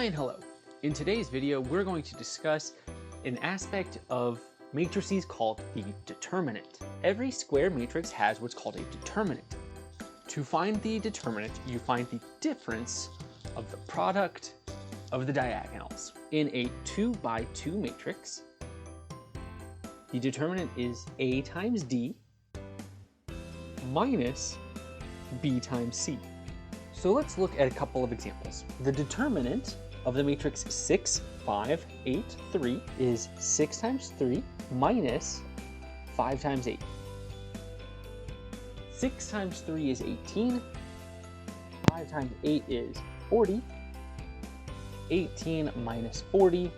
Hi and hello. In today's video, we're going to discuss an aspect of matrices called the determinant. Every square matrix has what's called a determinant. To find the determinant, you find the difference of the product of the diagonals. In a 2 by 2 matrix, the determinant is A times D minus B times C. So let's look at a couple of examples. The determinant of the matrix 6, 5, 8, 3 is 6 times 3 minus 5 times 8. 6 times 3 is 18. 5 times 8 is 40. 18 minus 40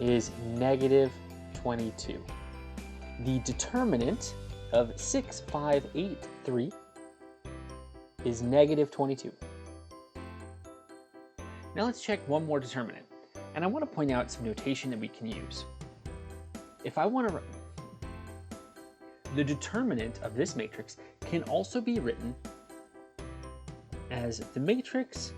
is negative 22. The determinant of 6, 5, 8, 3 is negative 22. Now let's check one more determinant, and I want to point out some notation that we can use. If I want to, the determinant of this matrix can also be written as the matrix,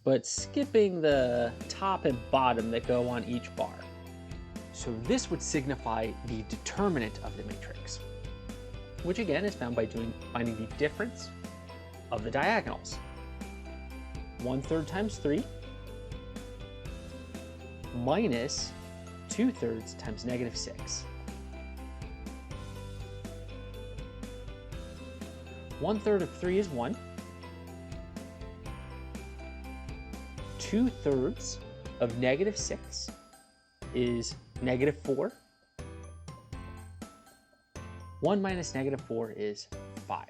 but skipping the top and bottom that go on each bar. So this would signify the determinant of the matrix, which again is found by finding the difference of the diagonals. 1/3 times 3 minus 2/3 times negative 6. 1/3 of 3 is 1. 2/3 of negative 6 is negative 4. 1 minus negative 4 is 5.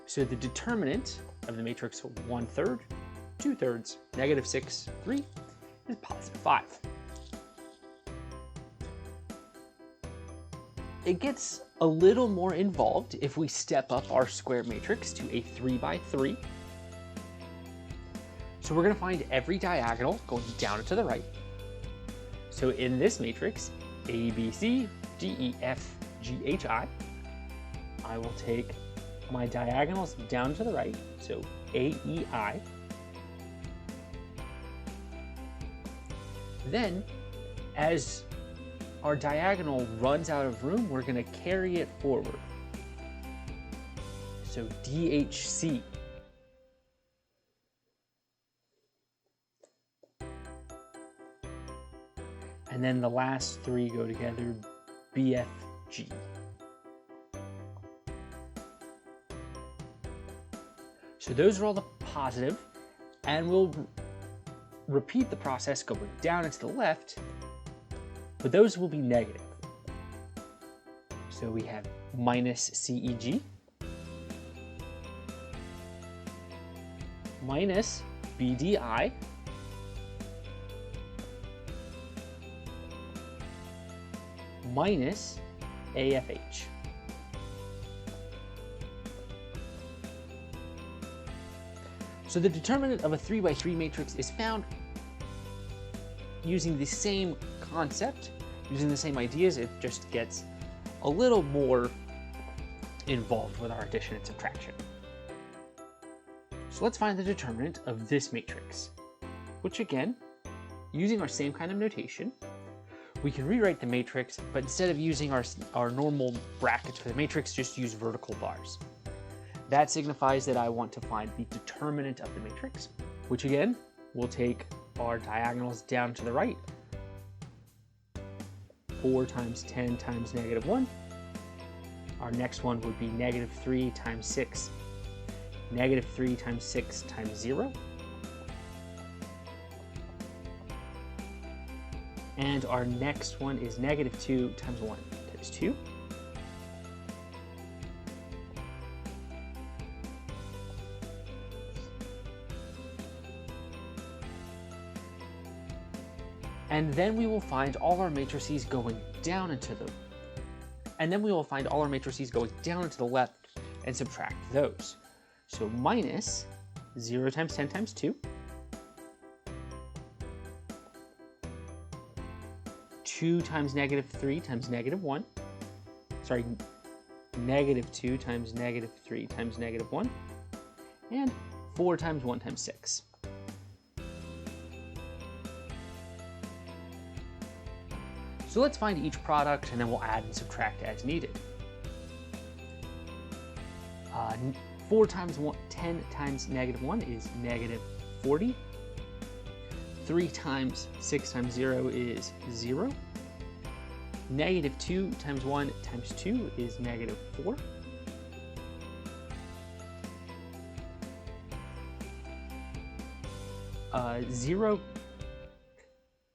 So the determinant of the matrix 1/3, 2/3, negative 6, 3 is positive 5. It gets a little more involved if we step up our square matrix to a 3 by 3. So we're going to find every diagonal going down and to the right. So in this matrix, A, B, C, D, E, F, G, H, I will take my diagonals down to the right, so A, E, I. Then, as our diagonal runs out of room, we're going to carry it forward. So D, H, C. And then the last three go together, B, F, G. So those are all the positive, and we'll repeat the process going down and to the left, but those will be negative. So we have minus CEG, minus BDI, minus AFH. So the determinant of a 3 by 3 matrix is found using the same concept, using the same ideas. It just gets a little more involved with our addition and subtraction. So let's find the determinant of this matrix, which again, using our same kind of notation, we can rewrite the matrix, but instead of using our normal brackets for the matrix, just use vertical bars. That signifies that I want to find the determinant of the matrix, which again, we'll take our diagonals down to the right. 4 times 10 times negative 1. Our next one would be negative 3 times 6. Negative 3 times 6 times 0. And our next one is negative 2 times 1 times 2. And then we will find all our matrices going down into the, left and subtract those. So minus 0 times 10 times 2. 2 times negative 3 times negative 1. Sorry, negative 2 times negative 3 times negative 1. and 4 times 1 times 6. So let's find each product and then we'll add and subtract as needed. 4 times 10 times negative 1 is negative 40. 3 times 6 times 0 is 0. Negative 2 times 1 times 2 is negative 4.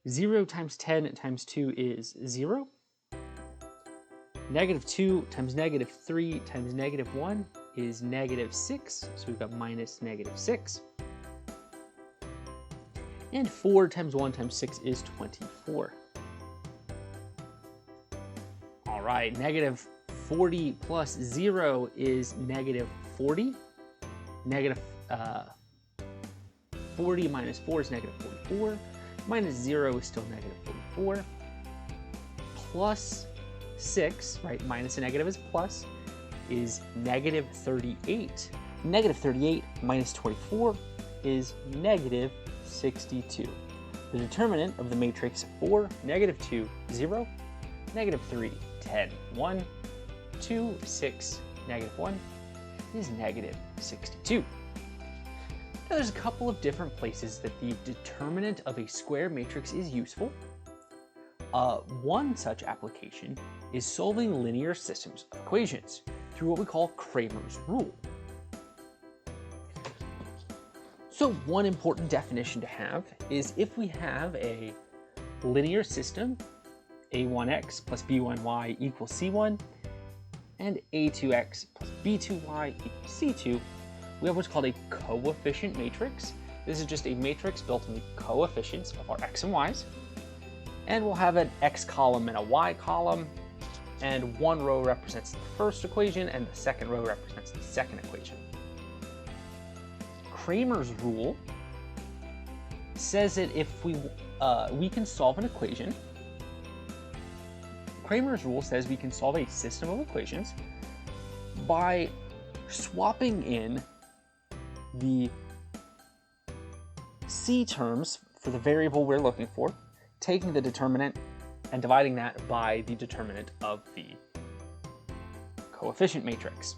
Zero times 10 times 2 is 0. Negative 2 times negative 3 times negative 1 is negative 6, so we've got minus negative 6. And 4 times 1 times 6 is 24. All right, negative 40 plus 0 is negative 40. Negative 40 minus 4 is negative 44. Minus 0 is still negative 44. Plus 6, right, minus a negative is plus, is negative 38. Negative 38 minus 24 is negative 62. The determinant of the matrix 4, negative 2, 0, negative 3, 10, 1, 2, 6, negative 1 is negative 62. Now there's a couple of different places that the determinant of a square matrix is useful. One such application is solving linear systems of equations through what we call Cramer's rule. So one important definition to have is if we have a linear system, a1x plus b1y equals c1, and a2x plus b2y equals c2, we have what's called a coefficient matrix. This is just a matrix built on the coefficients of our x and y's. And we'll have an x column and a y column, and one row represents the first equation and the second row represents the second equation. Cramer's rule says that if we can solve an equation, Cramer's rule says we can solve a system of equations by swapping in the c terms for the variable we're looking for, taking the determinant and dividing that by the determinant of the coefficient matrix.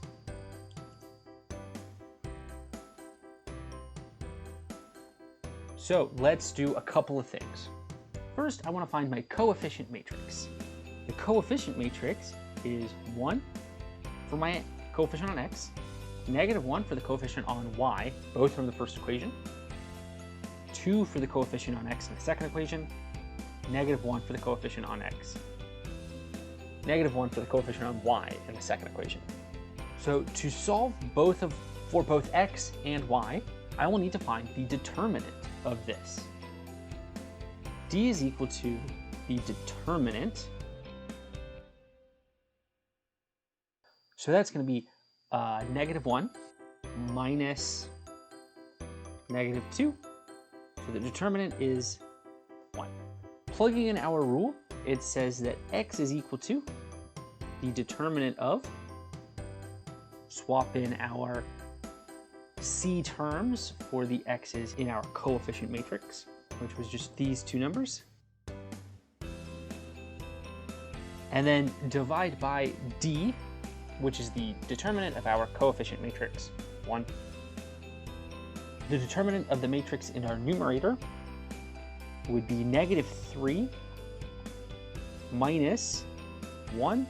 So let's do a couple of things. First, I want to find my coefficient matrix. The coefficient matrix is 1 for my coefficient on x, negative 1 for the coefficient on y, both from the first equation, 2 for the coefficient on x in the second equation, negative 1 for the coefficient on x, negative 1 for the coefficient on y in the second equation. So to solve for both x and y, I will need to find the determinant of this. D is equal to the determinant. So that's going to be negative 1 minus negative 2. So the determinant is 1. Plugging in our rule, it says that x is equal to the determinant of, swap in our c terms for the x's in our coefficient matrix, which was just these two numbers, and then divide by d, which is the determinant of our coefficient matrix, 1. The determinant of the matrix in our numerator would be negative 3 minus 1,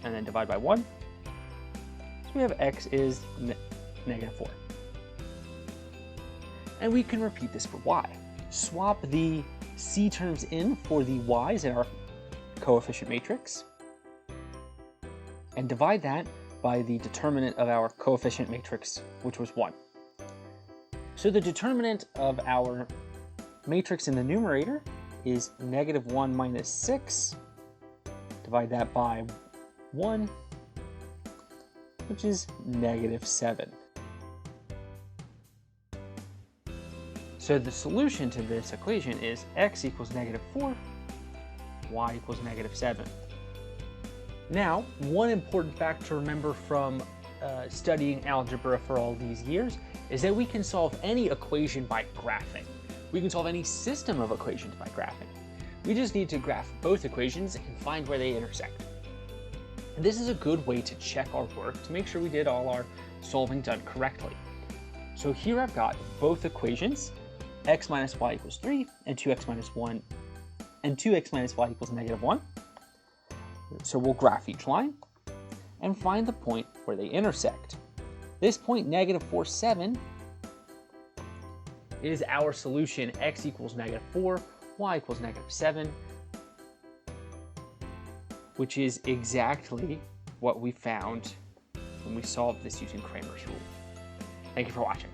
and then divide by 1. So we have x is negative 4. And we can repeat this for y. Swap the c terms in for the y's in our coefficient matrix, and divide that by the determinant of our coefficient matrix, which was 1. So the determinant of our matrix in the numerator is negative 1 minus 6. Divide that by 1, which is negative 7. So the solution to this equation is x equals negative 4, y equals negative 7. Now, one important fact to remember from studying algebra for all these years is that we can solve any equation by graphing. We can solve any system of equations by graphing. We just need to graph both equations and find where they intersect. And this is a good way to check our work to make sure we did all our solving done correctly. So here I've got both equations, x minus y equals 3 and 2x minus 1 and 2x minus y equals -1. So we'll graph each line and find the point where they intersect. This point, -4, 7, is our solution. X equals -4, y equals -7, which is exactly what we found when we solved this using Cramer's rule. Thank you for watching.